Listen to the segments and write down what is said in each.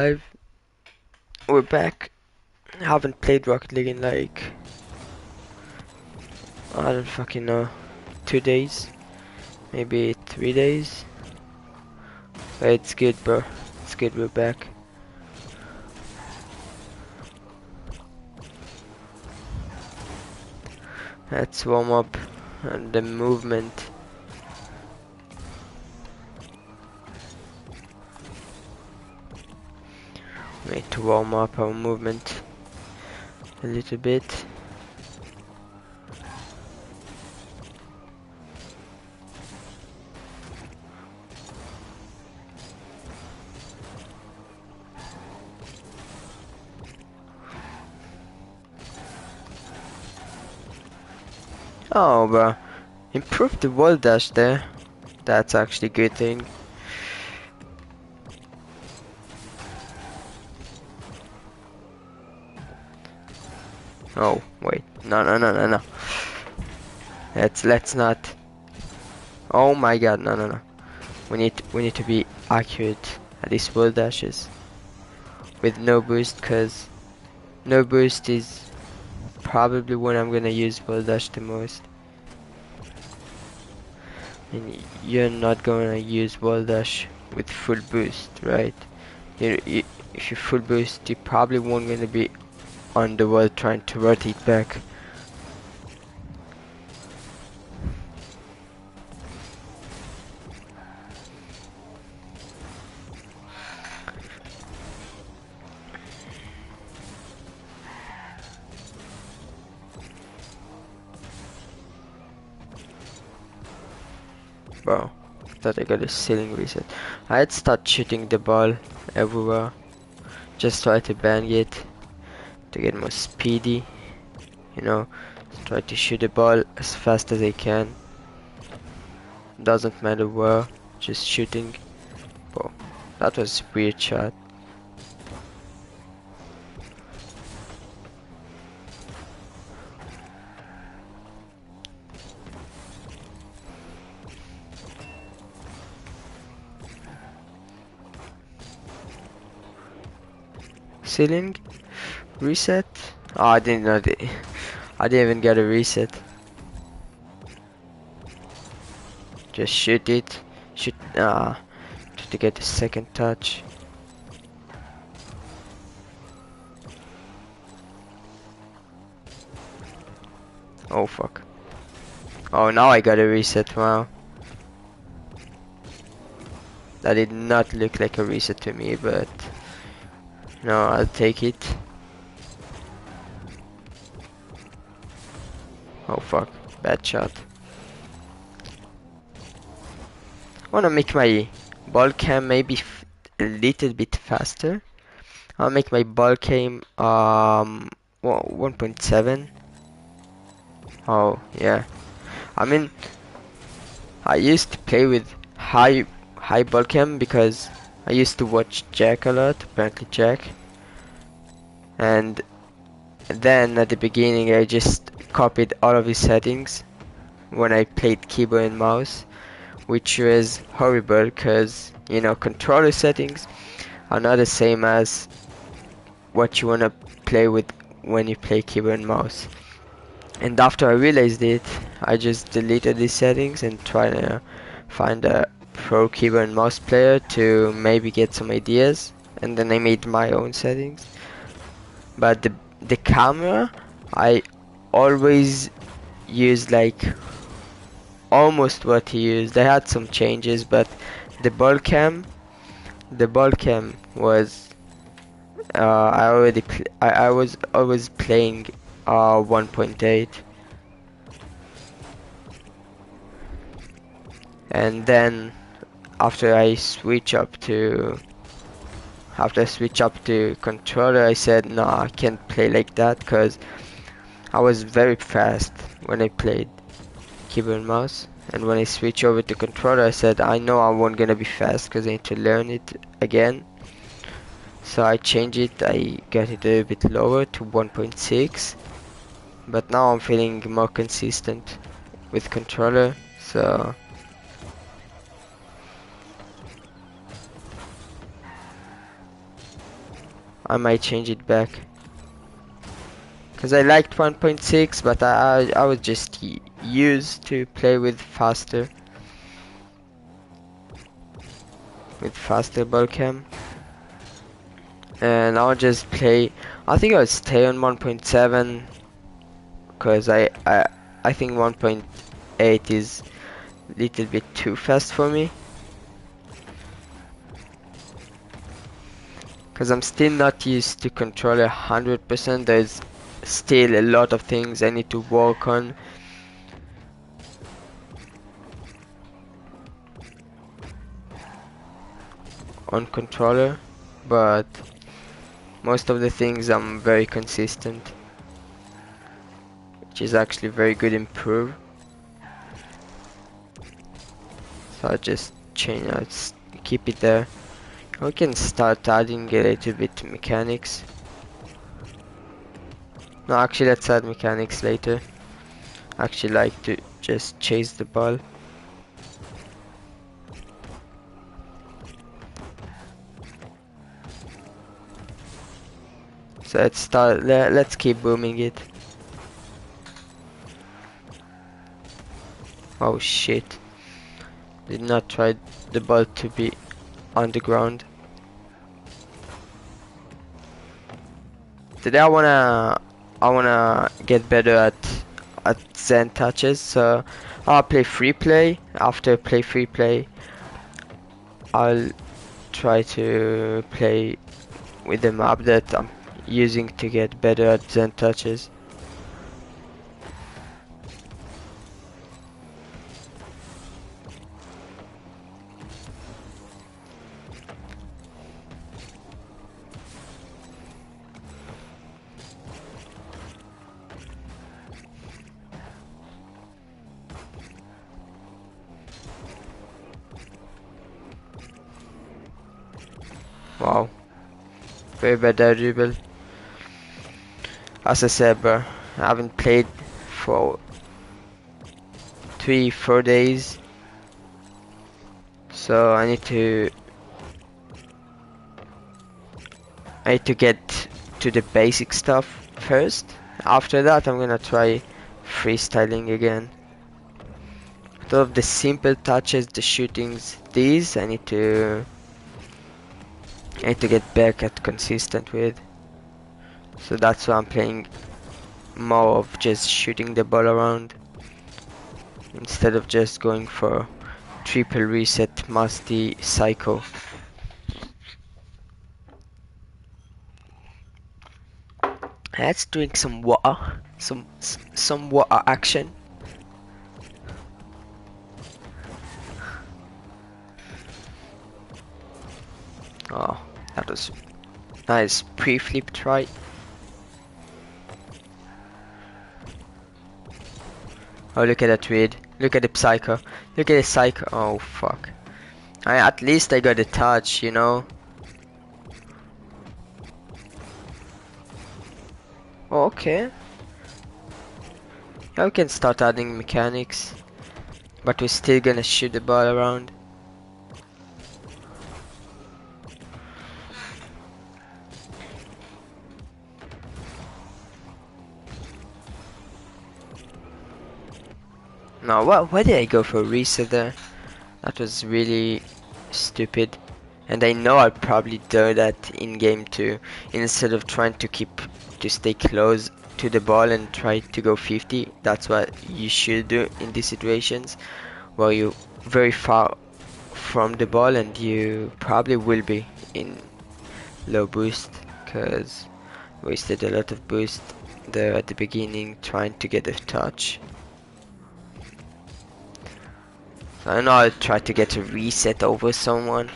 Live, we're back. Haven't played Rocket League in like, I don't fucking know, 2 days, maybe 3 days. But it's good, bro. It's good, we're back. Let's warm up and the movement. We need to warm up our movement a little bit. Oh, bro. Improve the wall dash there. That's actually a good thing. Oh, wait. No. Let's not. Oh my god, no. We need to be accurate at these wall dashes with no boost, cause no boost is probably when I'm gonna use wall dash the most. And you're not gonna use wall dash with full boost, right? If you full boost, you probably won't gonna be on the wall trying to rotate back. Bro, thought I got a ceiling reset. I'd start shooting the ball everywhere. Just try to bang it to get more speedy. You know, try to shoot the ball as fast as I can. Doesn't matter where, just shooting. Bro, that was a weird shot. Ceiling reset? Oh, I didn't know that. I didn't even get a reset. Just shoot it. Shoot. To get the second touch. Oh fuck. Oh, now I got a reset. Wow. That did not look like a reset to me, but no, I'll take it. Oh fuck, bad shot. I wanna make my ball cam maybe a little bit faster. I'll make my ball cam 1.7. Oh yeah. I mean, I used to play with high ball cam because I used to watch Jack a lot, apparently Jack. And then at the beginning I just copied all of his settings when I played keyboard and mouse, which was horrible because, you know, controller settings are not the same as what you wanna play with when you play keyboard and mouse. And after I realized it, I just deleted these settings and tried to find a pro keyboard and mouse player to maybe get some ideas, and then I made my own settings. But the camera, I always used like almost what he used. I had some changes, but the ball cam was I was always playing 1.8, and then after I switch up to controller, I said no, I can't play like that because I was very fast when I played keyboard and mouse, and when I switch over to controller, I said I know I won't gonna be fast because I need to learn it again. So I changed it, I got it a bit lower to 1.6, but now I'm feeling more consistent with controller, so I might change it back. Because I liked 1.6, but I was just used to play with faster ball cam. And I'll just play, I think I'll stay on 1.7 because I think 1.8 is a little bit too fast for me. Because I'm still not used to controller 100%. There's still a lot of things I need to work on. On controller, but most of the things I'm very consistent, which is actually very good improve. So I'll just change, keep it there. We can start adding a little bit to mechanics. No, actually let's add mechanics later. I actually like to just chase the ball. So let's start, let's keep booming it. Oh shit. Did not try the ball to be on the ground. Today I wanna get better at Zen touches, so I'll play free play. After play free play, I'll try to play with the map that I'm using to get better at Zen touches. Wow, very bad dribble. As I said, bro, I haven't played for 3-4 days, so I need to get to the basic stuff first. After that, I'm gonna try freestyling again. All of the simple touches, the shootings, these I need to get back at consistent with. So that's why I'm playing more of just shooting the ball around instead of just going for triple reset musty psycho. Let's drink some water, some water action. Oh, that was nice pre-flip try. Oh, look at that read. Look at the psycho. Look at the psycho. Oh, fuck. At least I got a touch, you know. Oh, okay. Yeah, we can start adding mechanics. But we're still gonna shoot the ball around. No, why did I go for a reset there? That was really stupid. And I know I'll probably do that in game 2. Instead of trying to stay close to the ball and try to go 50. That's what you should do in these situations. Where you're very far from the ball and you probably will be in low boost. Because wasted a lot of boost there at the beginning trying to get a touch. I know I'll try to get a reset over someone,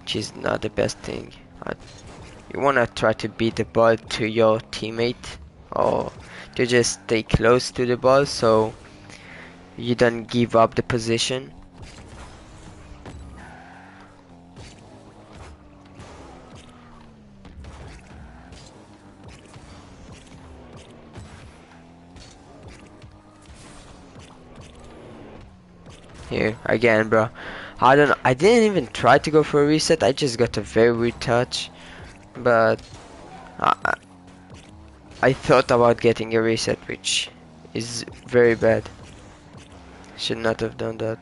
which is not the best thing. You wanna try to beat the ball to your teammate, or to just stay close to the ball so you don't give up the position. Here again, bro. I didn't even try to go for a reset. I just got a very weird touch. but I, I thought about getting a reset, which is very bad. Should not have done that.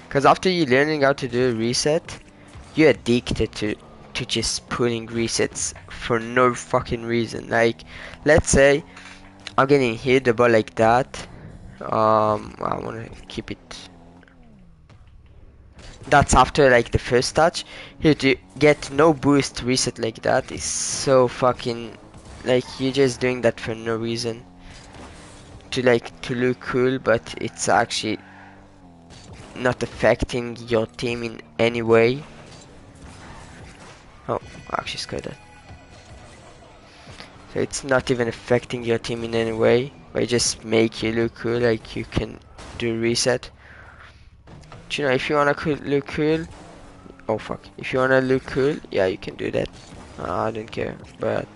Because after you learning how to do a reset, you're addicted to just pulling resets for no fucking reason. Like, let's say I'm getting hit the ball like that. I wanna keep it. That's after like the first touch. Here to get no boost reset like that is so fucking like you're just doing that for no reason. To look cool, but it's actually not affecting your team in any way. Oh, I actually scored that. So it's not even affecting your team in any way. But just make you look cool, like you can do reset. But, you know, if you wanna look cool, oh fuck, if you wanna look cool, yeah, you can do that. I don't care. But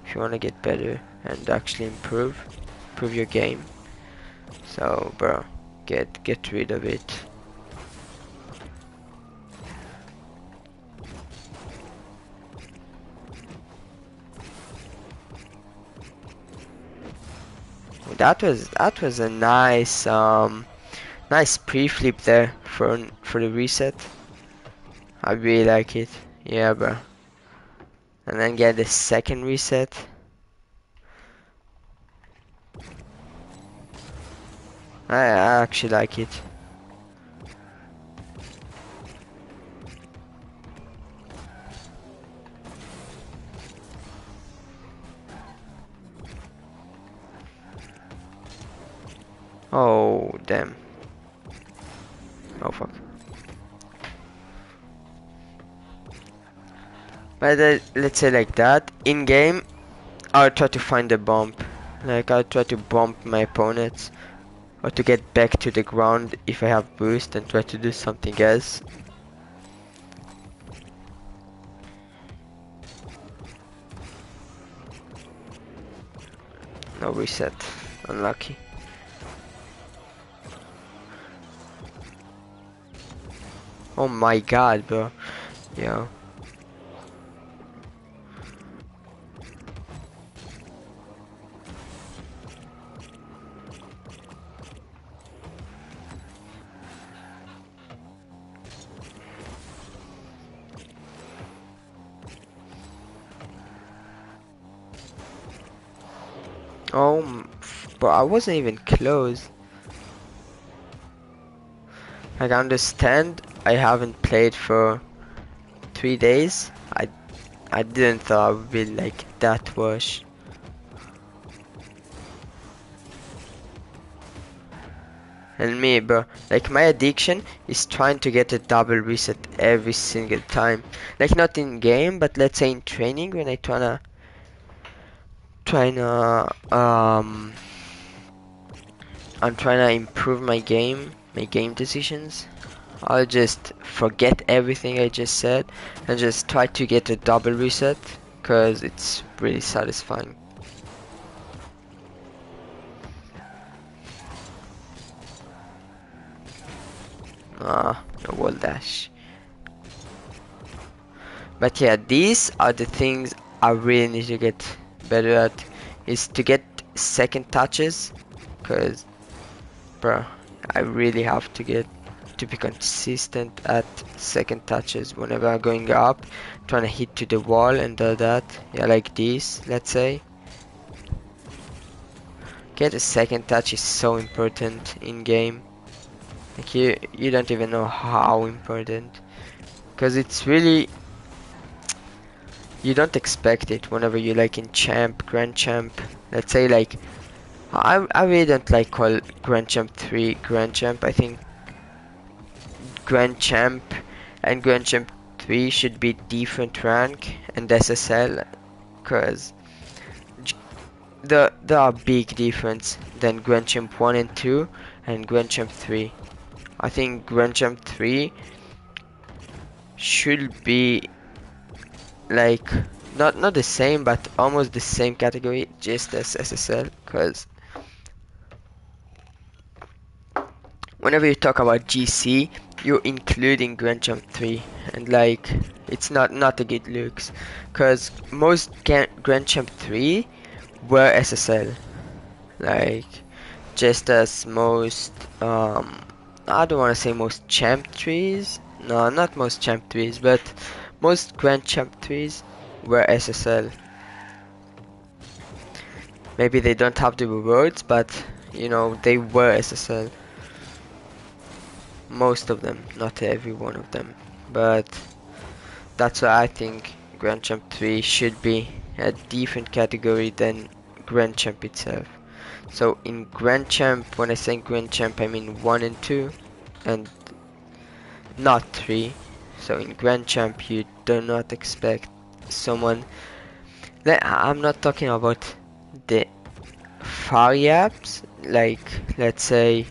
if you wanna get better and actually improve your game, so bro, get rid of it. That was a nice nice pre-flip there for the reset. I really like it. Yeah, bro. And then get the second reset. I actually like it. Oh damn. Oh fuck. But let's say like that. In game, I'll try to find a bump. Like I'll try to bump my opponents, or to get back to the ground if I have boost and try to do something else. No reset. Unlucky. Oh my god, bro. Yo. But I wasn't even close. Like, I understand I haven't played for 3 days. I didn't thought I would be like that worse. And me, bro, like my addiction is trying to get a double reset every single time. Like not in game, but let's say in training when I I'm trying to improve my game decisions. I'll just forget everything I just said and just try to get a double reset, cause it's really satisfying. No wall dash. But yeah, these are the things I really need to get better at, is to get second touches, cause bro, I really have to be consistent at second touches whenever I'm going up, trying to hit to the wall and all that. Yeah, like this, let's say. Get a second touch is so important in game. Like you don't even know how important, because it's really, you don't expect it whenever you like in champ, grand champ. Let's say like I really don't like call grand champ 3 grand champ. I think grand champ and grand champ 3 should be different rank and SSL, because there are big difference than grand champ 1 and 2 and grand champ 3. I think grand champ 3 should be like not the same, but almost the same category, just as SSL, because whenever you talk about GC, you're including Grand Champ 3, and like it's not a good looks, cause most Grand Champ 3 were SSL, like just as most I don't want to say most champ 3s, no, not most champ 3s, but most Grand Champ 3s were SSL. Maybe they don't have the rewards, but you know, they were SSL. Most of them, not every one of them, but that's why I think Grand Champ 3 should be a different category than Grand Champ itself. So in Grand Champ, when I say Grand Champ, I mean 1 and 2 and not 3. So in Grand Champ you do not expect someone, I'm not talking about the far gaps, like let's say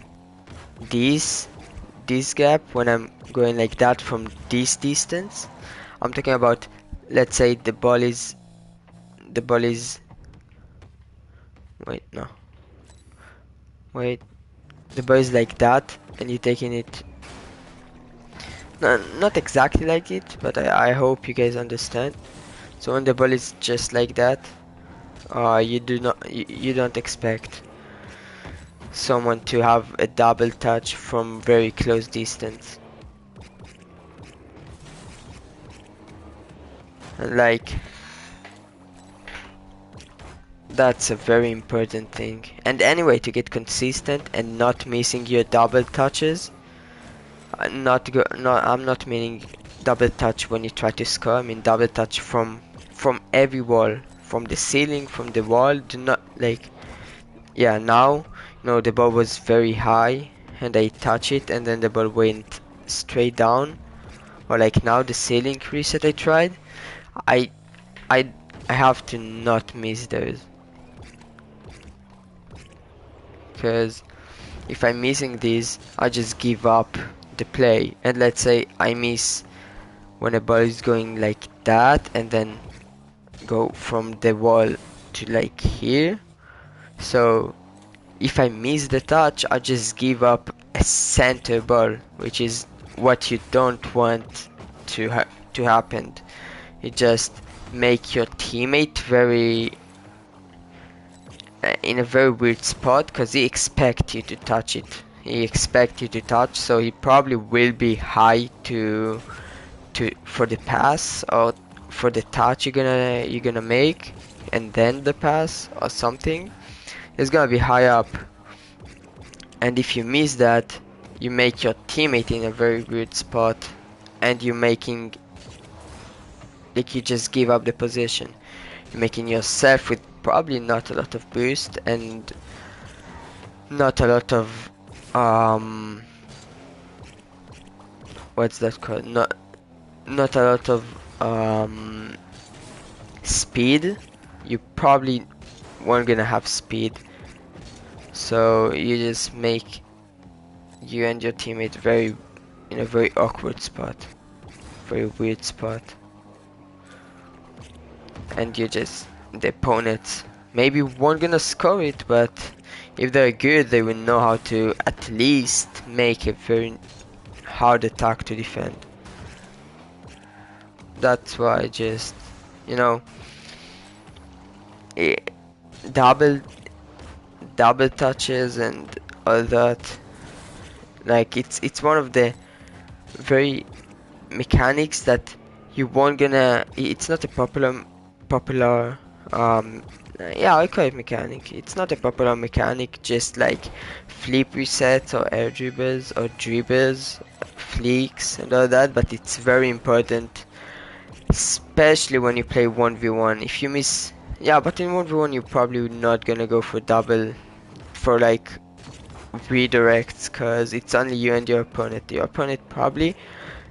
this gap when I'm going like that from this distance. I'm talking about, let's say the ball is wait, no, wait, the ball is like that and you're taking it, no, not exactly like it, but I hope you guys understand. So when the ball is just like that, you don't expect someone to have a double touch from very close distance. And like that's a very important thing. And anyway, to get consistent and not missing your double touches, I'm not meaning double touch when you try to score. I mean double touch from every wall, from the ceiling, from the wall. Do not like, yeah, now, you know, the ball was very high and I touch it and then the ball went straight down. Or like now the ceiling reset I tried, I I I have to not miss those, because if I'm missing these, I just give up the play. And let's say I miss when a ball is going like that and then go from the wall to like here. So if I miss the touch, I just give up a center ball, which is what you don't want to happen. You just make your teammate very in a very weird spot, because he expect you to touch it. He expect you to touch, so he probably will be high to for the pass or for the touch you're gonna make, and then the pass or something. It's gonna be high up, and if you miss that, you make your teammate in a very weird spot, and you're making, like, you just give up the position. You're making yourself with probably not a lot of boost and not a lot of what's that called? Not a lot of speed. You probably weren't gonna have speed, so you just make you and your teammate very in a very awkward spot, very weird spot, and you just, the opponents maybe weren't gonna score it, but if they're good, they will know how to at least make a very hard attack to defend. That's why I just, you know, double touches and all that. Like it's one of the very mechanics that you won't gonna. It's not a popular yeah, I call it mechanic. It's not a popular mechanic, just like flip resets or air dribbles or dribbles, flicks and all that, but it's very important, especially when you play 1v1. If you miss, yeah, but in 1v1 you're probably not gonna go for double, for like redirects, cause it's only you and your opponent. Your opponent probably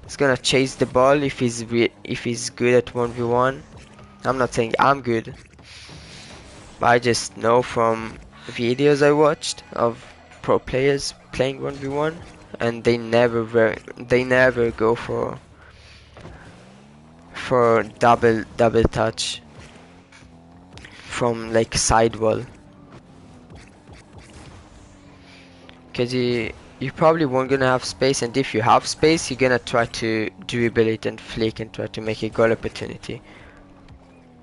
is gonna chase the ball if he's good at 1v1. I'm not saying I'm good, but I just know from videos I watched of pro players playing 1v1, and they never go for double touch from like sidewall, because you probably won't gonna have space, and if you have space, you're gonna try to dribble it and flick and try to make a goal opportunity.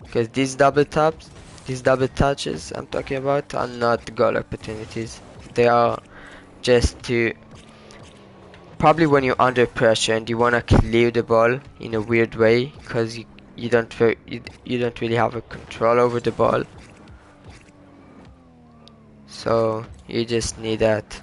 Because these double taps, these double touches I'm talking about are not goal opportunities. They are just to probably when you're under pressure and you wanna clear the ball in a weird way, because you don't really have a control over the ball. So you just need that.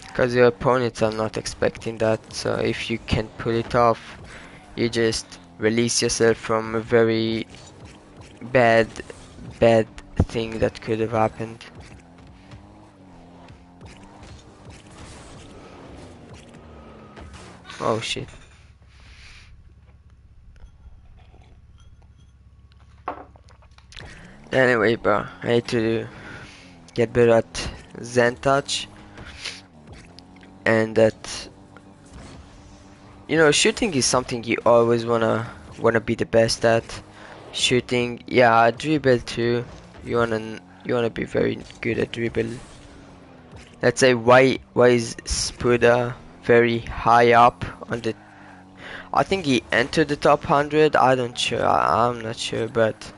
Because your opponents are not expecting that, so if you can pull it off, you just release yourself from a very bad thing that could have happened. Oh shit. Anyway, bro, I need to get better at Zen touch, and that, you know, shooting is something you always wanna be the best at. Shooting, yeah, dribble too. You wanna be very good at dribble. Let's say why is Spuda very high up on the? I think he entered the top 100. I'm not sure, but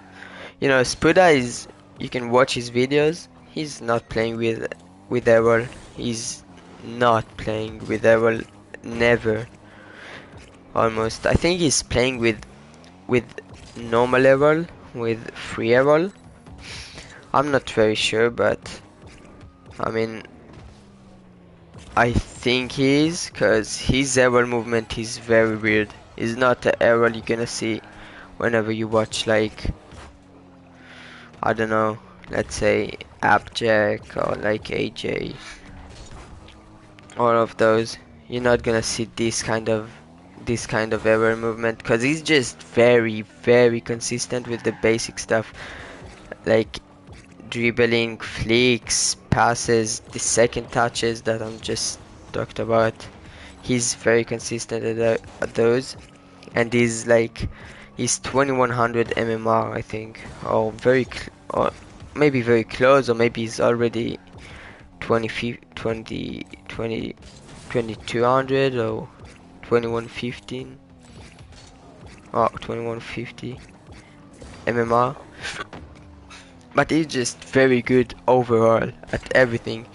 you know, Spuda is. You can watch his videos. He's not playing with Errol. He's not playing with Errol. Never. Almost. I think he's playing with normal Errol, with free Errol. I'm not very sure, but I mean, I think he is, cause his Errol movement is very weird. It's not the Errol you're gonna see whenever you watch, like, I don't know, let's say Abjack or like AJ, all of those. You're not gonna see this kind of Errol movement, cause he's just very consistent with the basic stuff, like dribbling, flicks, passes, the second touches that I'm just talked about. He's very consistent at those, and he's 2100 MMR, I think, or or maybe very close, or maybe he's already 2200 or 2115 or 2150 MMR. But he's just very good overall at everything.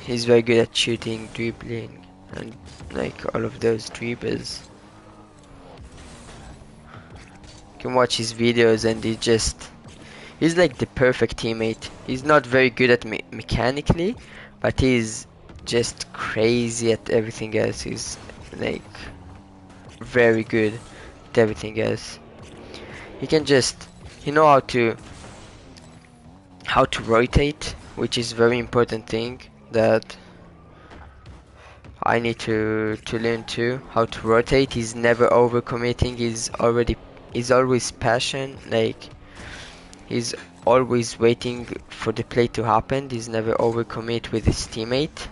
He's very good at shooting, dribbling, and like all of those dribbles. You can watch his videos and he's like the perfect teammate. He's not very good at mechanically, but he's just crazy at everything else. He's like very good at everything else. He can just, you know how to rotate, which is very important thing that I need to learn too. How to rotate. He's never overcommitting. He's always patient. Like he's always waiting for the play to happen. He's never overcommit with his teammate.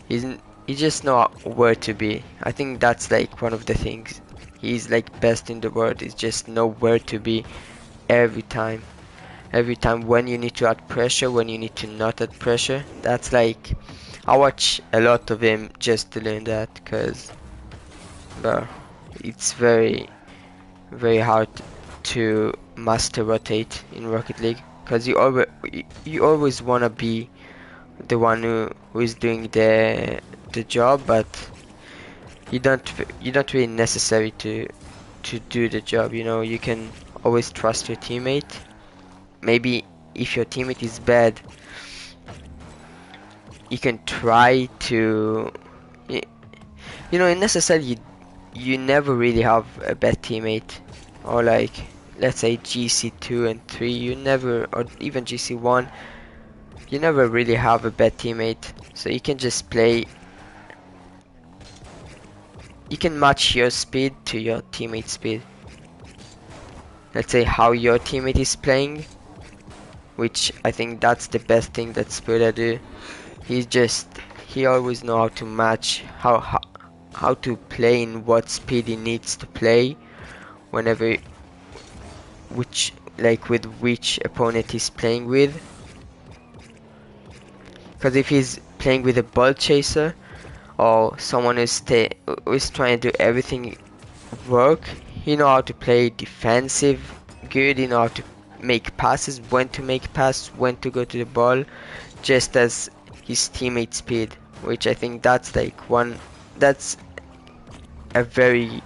He just know where to be. I think that's like one of the things he's like best in the world. Is just know where to be every time. Every time when you need to add pressure, when you need to not add pressure. That's like, I watch a lot of him just to learn that, because it's very hard to master rotate in Rocket League, because you always want to be the one who is doing the job, but you don't really necessary to do the job. You know, you can always trust your teammate. Maybe if your teammate is bad, you can try to, you know, necessarily you never really have a bad teammate, or like let's say GC2 and 3, you never, or even GC1, you never really have a bad teammate. So you can just play, you can match your speed to your teammate's speed. Let's say how your teammate is playing, which I think that's the best thing that Spuda do. He always know how to match how to play in what speed he needs to play whenever with which opponent he's playing with. Because if he's playing with a ball chaser or someone who's trying to do everything work, he know how to play defensive good, he know how to make passes, when to make passes, when to go to the ball, just as his teammate speed, which I think that's that's a very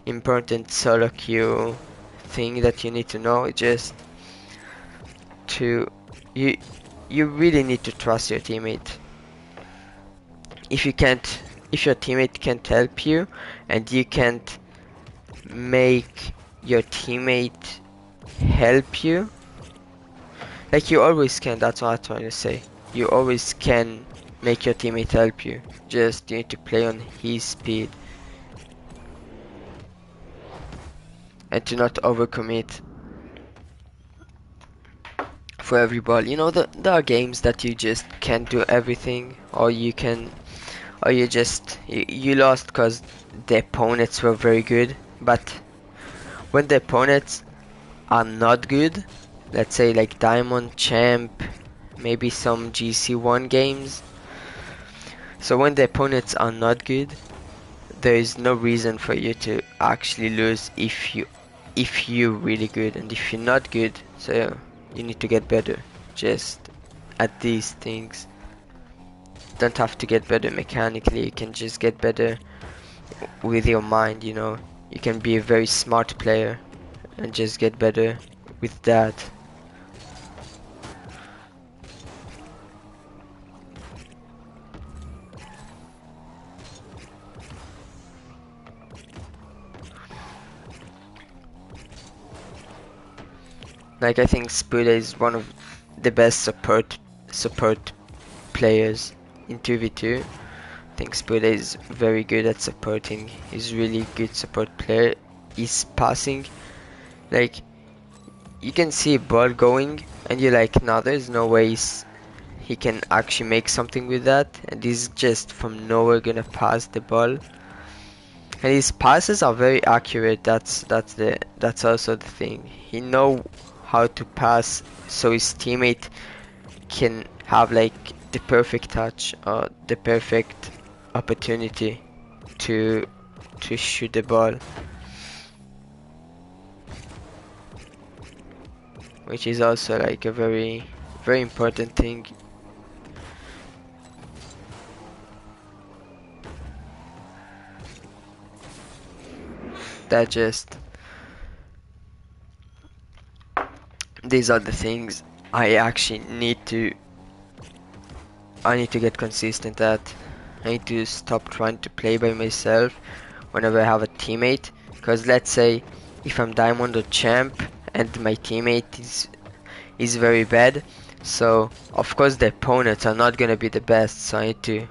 important solo queue thing that you need to know. Just to you you really need to trust your teammate. If your teammate can't help you and you can't make your teammate help you, like you always can, that's what I'm trying to say. You always can make your teammate help you. Just you need to play on his speed and to not overcommit for every ball. You know, there are games that you just can't do everything, or you lost because the opponents were very good. But when the opponents are not good, let's say like Diamond, Champ, maybe some GC1 games. So when the opponents are not good, there is no reason for you to actually lose if you're really good, and if you're not good, so you need to get better just at these things. Don't have to get better mechanically, you can just get better with your mind, you know. You can be a very smart player and just get better with that. Like I think Spuda is one of the best support players in 2v2. I think Spuda is very good at supporting. He's really good support player. He's passing, like you can see a ball going and you're like, no, there's no way he can actually make something with that, and he's just from nowhere gonna pass the ball. And his passes are very accurate. That's also the thing. He know how to pass so his teammate can have like the perfect touch or the perfect opportunity to shoot the ball, which is also like a very important thing. That just these are the things I actually need to get consistent at. I need to stop trying to play by myself whenever I have a teammate, because let's say if I'm Diamond or Champ and my teammate is very bad, so of course the opponents are not gonna be the best, so I need to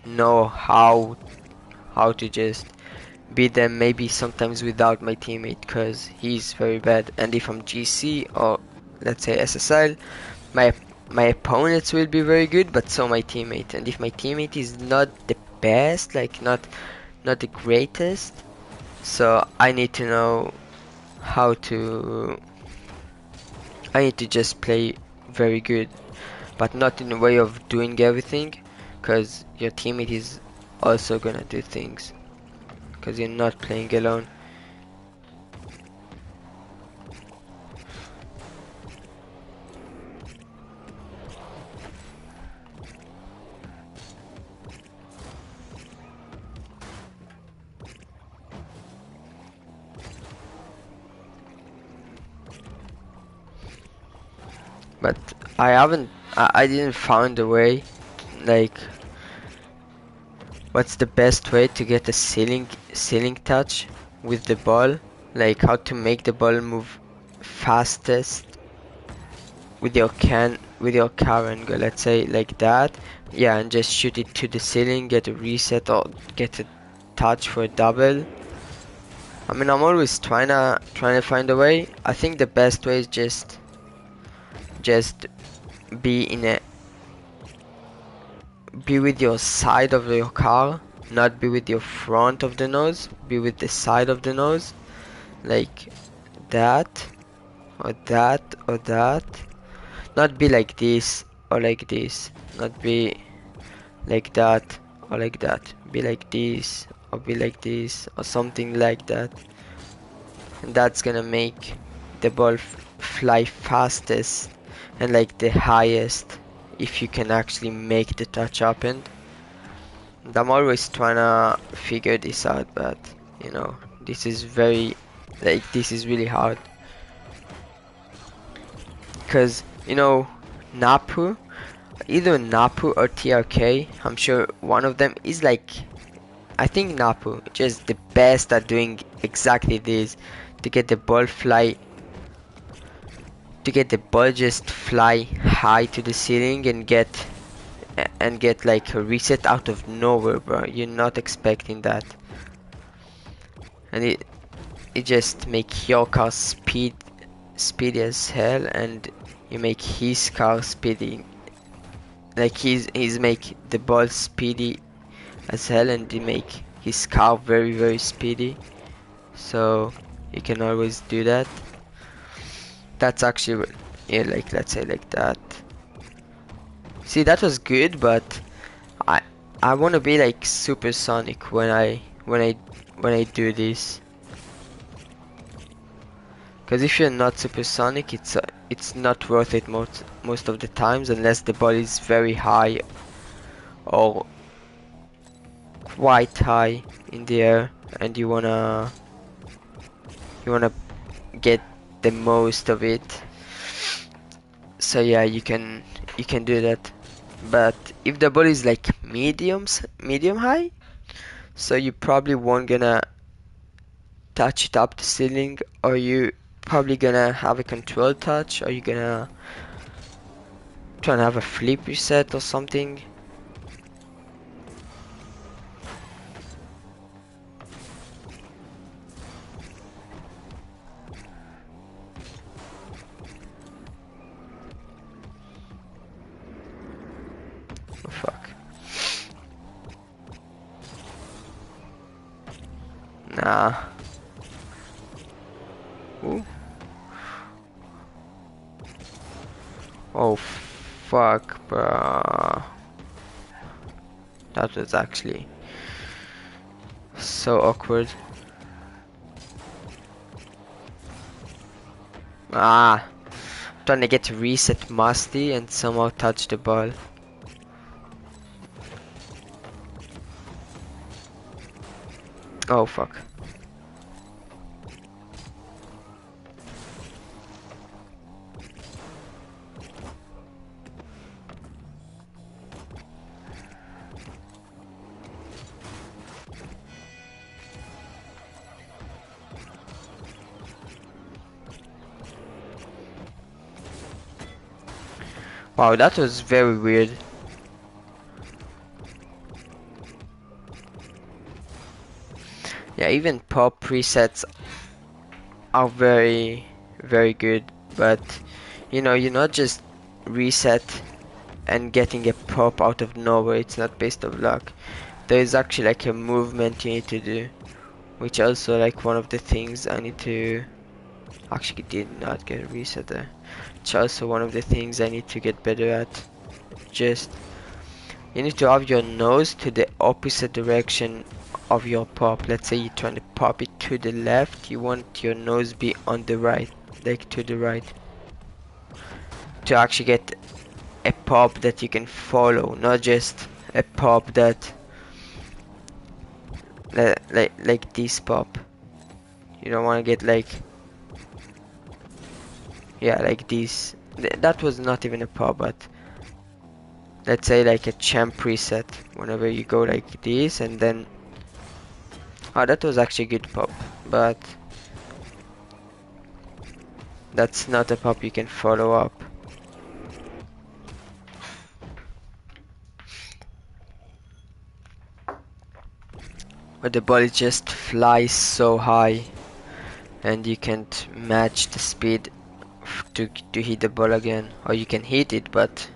know how to just beat them, maybe sometimes without my teammate, because he's very bad. And if I'm GC or let's say SSL, my opponents will be very good, but so my teammate. And if my teammate is not the best, like not the greatest, so I need to know how to I need to just play very good, but not in a way of doing everything, because your teammate is also gonna do things, because you're not playing alone. But I didn't find a way, like what's the best way to get a ceiling touch with the ball, like how to make the ball move fastest with your Karen go, let's say like that, yeah, and just shoot it to the ceiling, get a reset or get a touch for a double. I mean, I'm always trying to find a way. I think the best way is just be with your side of your car, not be with your front of the nose, be with the side of the nose, like that, or that, or that. Not be like this, or like this. Not be like that, or like that. Be like this, or be like this, or something like that. And that's gonna make the ball fly fastest and like the highest if you can actually make the touch happen. And I'm always trying to figure this out, but you know, this is very, like, this is really hard. Because, you know, Napu, either Napu or TRK, I'm sure one of them is like, I think Napu, just the best at doing exactly this, to get the ball fly, to get the ball just fly high to the ceiling and get like a reset out of nowhere, bro. You're not expecting that, and it just make your car speedy as hell, and you make his car speedy, like he's make the ball speedy as hell, and he make his car very speedy. So you can always do that. That's actually, yeah, like, let's say like that. See, that was good, but I I want to be like supersonic when I do this. Because if you're not supersonic, it's not worth it most of the times, unless the ball is very high or quite high in the air, and you wanna get the most of it. So yeah, you can do that. But if the ball is like medium high, so you probably won't gonna touch it up the ceiling, or you probably gonna have a control touch, or you're gonna try and have a flip reset or something. Oh fuck. Nah. Ooh. Oh fuck, bro. That was actually so awkward. Ah, trying to get to reset Musty and somehow touch the ball. Oh fuck. Wow, that was very weird. Yeah, even pop presets are very good, but you know, you're not just reset and getting a pop out of nowhere. It's not based on luck. There is actually like a movement you need to do, which also like one of the things I need to actually did not get a reset there. It's also one of the things I need to get better at. Just you need to have your nose to the opposite direction of your pop. Let's say you're trying to pop it to the left, you want your nose be on the right, like to the right, to actually get a pop that you can follow, not just a pop that like this pop. You don't want to get like, yeah, like this. That was not even a pop, but let's say like a champ preset. Whenever you go like this and then, oh, that was actually a good pop, but that's not a pop you can follow up. But the ball just flies so high, and you can't match the speed to hit the ball again. Or you can hit it, but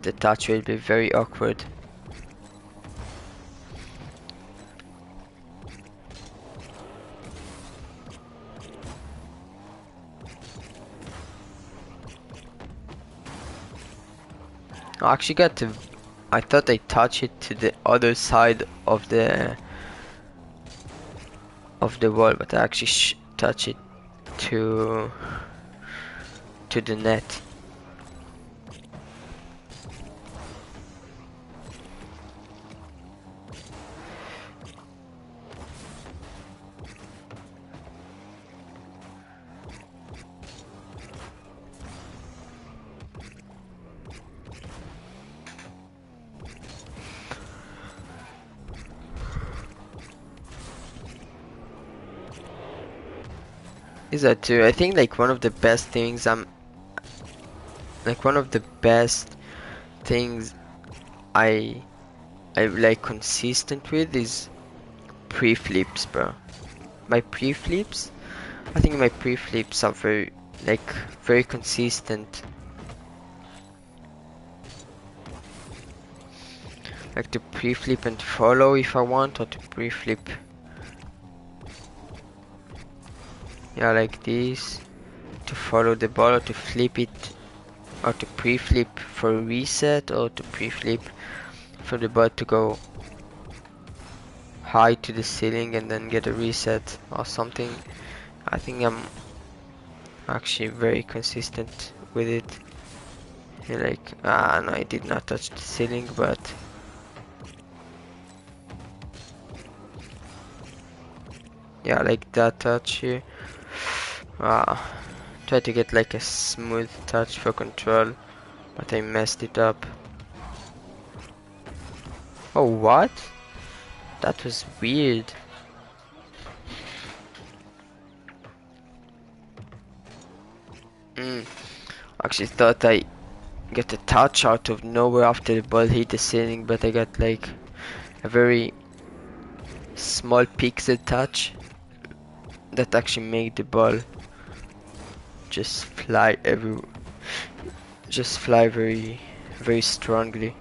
the touch will be very awkward. I actually got to. I thought I touched it to the other side of the wall, but I actually touch it to the net. Is that too? I think like one of the best things I like consistent with is pre-flips, bro. My pre-flips, I think my pre-flips are very consistent. Like to pre-flip and follow if I want, or to pre-flip. Yeah, like this. To follow the ball, or to flip it, or to pre-flip for a reset, or to pre-flip for the ball to go high to the ceiling and then get a reset or something. I think I'm actually very consistent with it. You're like, no, I did not touch the ceiling, but yeah, like that touch here. Try to get like a smooth touch for control, but I messed it up. Oh, what? That was weird. Actually thought I got a touch out of nowhere after the ball hit the ceiling, but I got like a very small pixel touch that actually made the ball just fly very, very strongly.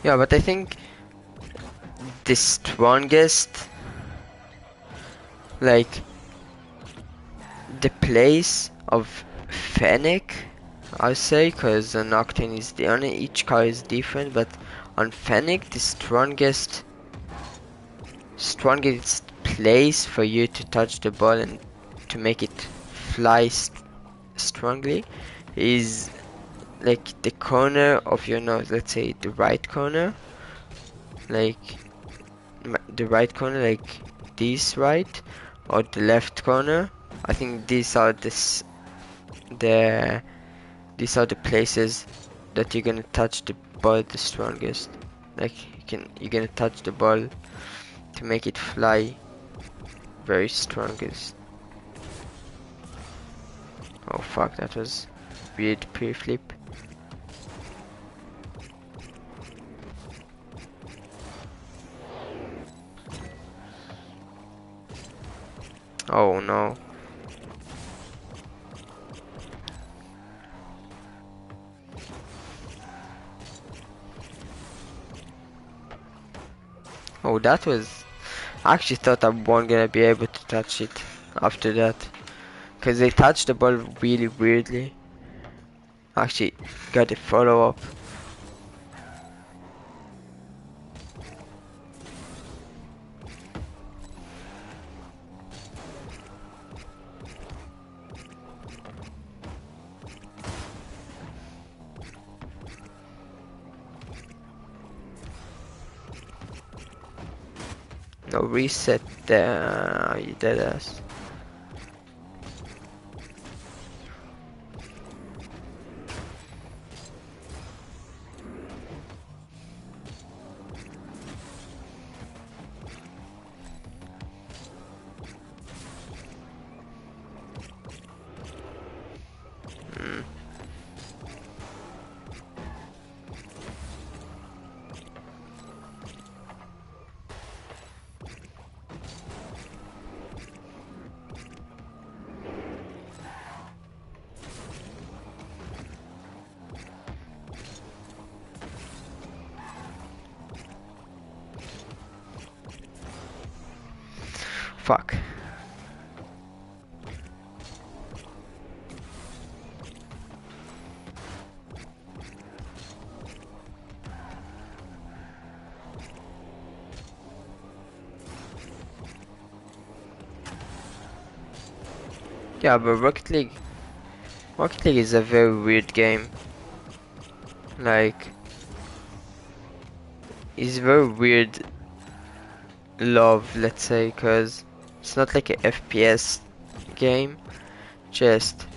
Yeah, but I think the strongest, like the place of Fennec, I say, because on Octane is the only, each car is different, but on Fennec the strongest place for you to touch the ball and to make it fly strongly is like the corner of your nose. Let's say the right corner, like the right corner, like this right, or the left corner. I think these are the these are the places that you're gonna touch the ball the strongest. Like you're gonna touch the ball to make it fly very strongest. Oh fuck, that was weird pre-flip. Oh no. Oh, that was... I actually thought I wasn't gonna be able to touch it after that. Because they touched the ball really weirdly. Actually, got a follow-up. No reset there, you dead ass. Fuck. Yeah, but Rocket League is a very weird game. Like, it's very weird love, let's say, cause it's not like a FPS game. Just,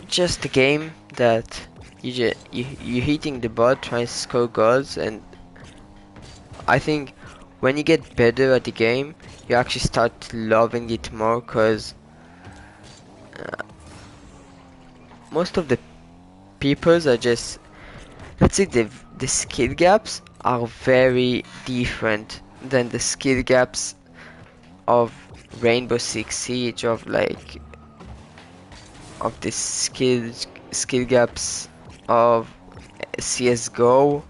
just a game that you hitting the ball, trying to score goals, and I think when you get better at the game, you actually start loving it more, cause most of the peoples are just, let's say, the skill gaps are very different than the skill gaps of Rainbow Six Siege, of the skill gaps of CS:GO,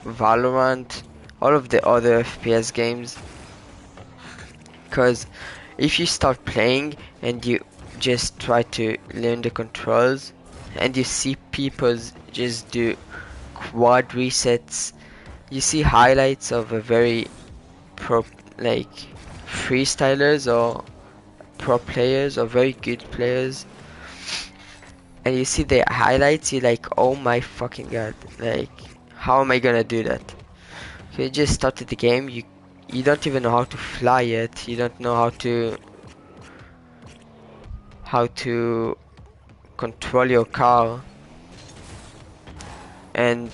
Valorant, all of the other FPS games. Because if you start playing and you just try to learn the controls and you see people just do quad resets, you see highlights of a very pro, like freestylers or pro players or very good players, and you see the highlights, you're like, oh my fucking god, like, how am I gonna do that? You just started the game, you don't even know how to fly yet, you don't know how to control your car, and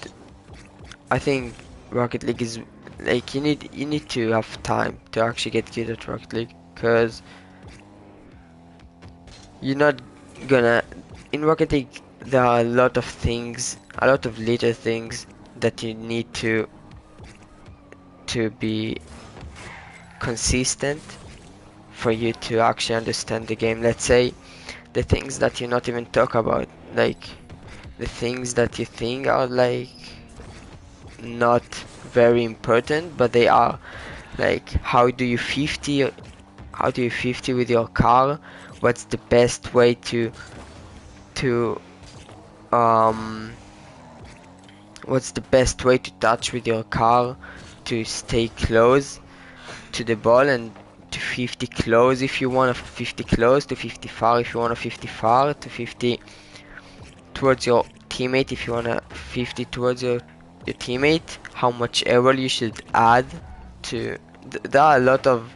I think Rocket League is like, you need to have time to actually get good at Rocket League, because you're not gonna, in Rocket League there are a lot of things, a lot of little things that you need to be consistent for you to actually understand the game. Let's say the things that you not even talk about, like the things that you think are like not very important, but they are, like how do you 50 with your car, what's the best way to um what's the best way to touch with your car to stay close to the ball, and to 50 close if you want to 50 close, to 50 far if you want to 50 far, to 50 towards your teammate if you want to 50 towards your teammate, how much error you should add to there are a lot of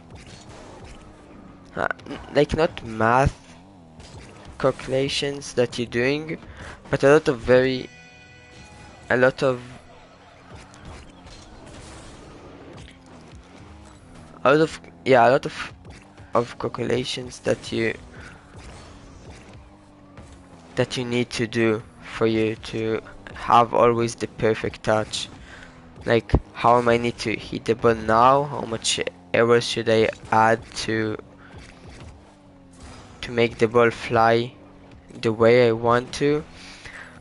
like not math calculations that you're doing, but a lot of a lot of a lot of yeah a lot of calculations that you need to do for you to have always the perfect touch. Like, how am I need to hit the ball now? How much error should I add to make the ball fly the way I want to?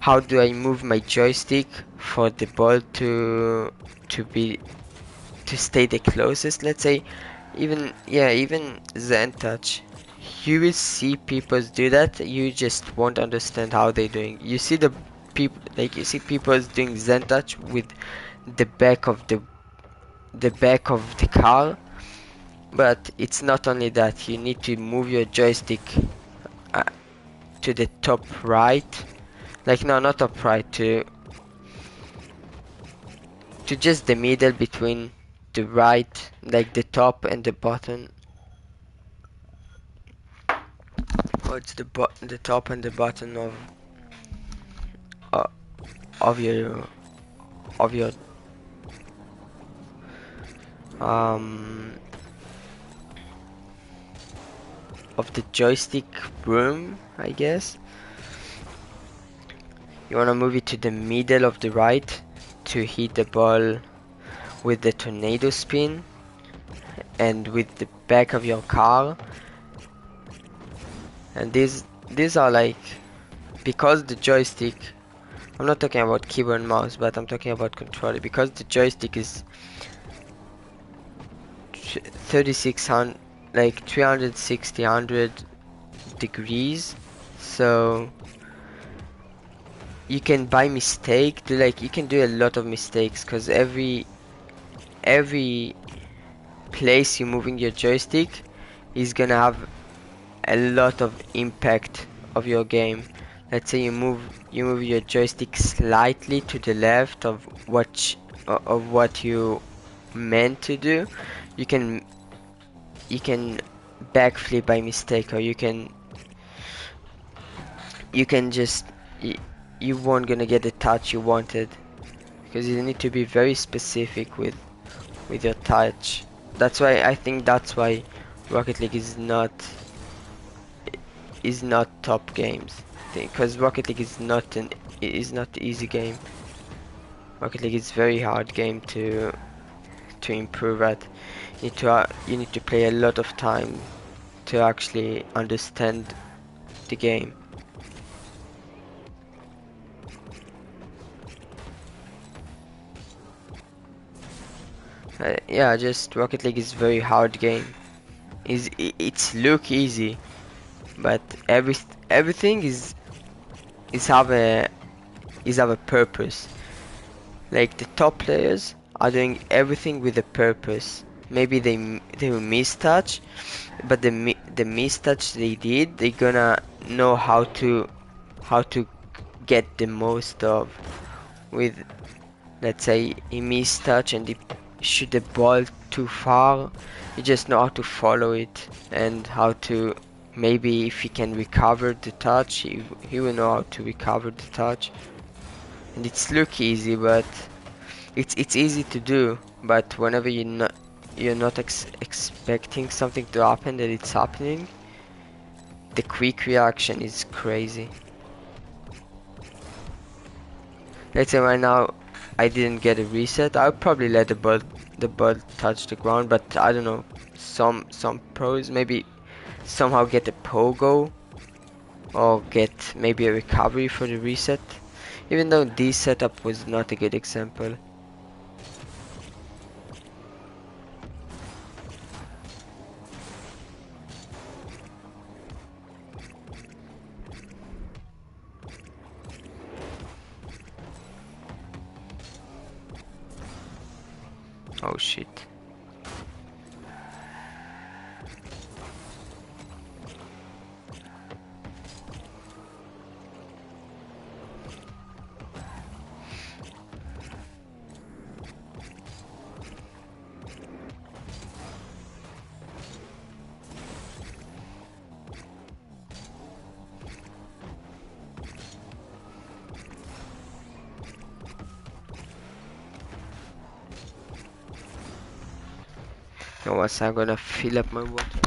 How do I move my joystick for the ball to be to stay the closest? Let's say even Zen touch. You will see people do that, you just won't understand how they're doing. You see the people, like you see people doing Zen touch with the back of the car, but it's not only that. You need to move your joystick uh, to the top right, like no, not top right, to just the middle between the right, like the top and the bottom. Or it's the top and the bottom uh, of your of your um of the joystick broom, I guess. You wanna move it to the middle of the right to hit the ball with the tornado spin and with the back of your car. And these are like, because the joystick, I'm not talking about keyboard and mouse, but I'm talking about controller, because the joystick is 3600, like 360, 100 degrees. So you can by mistake do like you can do a lot of mistakes because every place you're moving your joystick is gonna have a lot of impact of your game. Let's say you move your joystick slightly to the left of what you meant to do, you can backflip by mistake, or you can just you won't gonna get the touch you wanted because you need to be very specific with your touch. That's why I think that's why Rocket League is not top games, because Rocket League is not easy game. Rocket League is very hard game to improve at. You need to play a lot of time to actually understand the game. Yeah, just Rocket League is very hard game. It's look easy, but everything is have a purpose. Like the top players are doing everything with a purpose. Maybe they will mistouch, but the mistouch they did, they gonna know how to get the most of with. Let's say he mistouch and he shoot the ball too far. You just know how to follow it and how to, maybe if he can recover the touch, he will know how to recover the touch. And it's look easy, but it's easy to do. But whenever you're not expecting something to happen, that it's happening, the quick reaction is crazy. Let's say right now I didn't get a reset. I'll probably let the ball touch the ground, but I don't know. Some pros maybe somehow get a pogo or get maybe a recovery for the reset. Even though this setup was not a good example. Oh shit. Now what's I'm gonna fill up my water.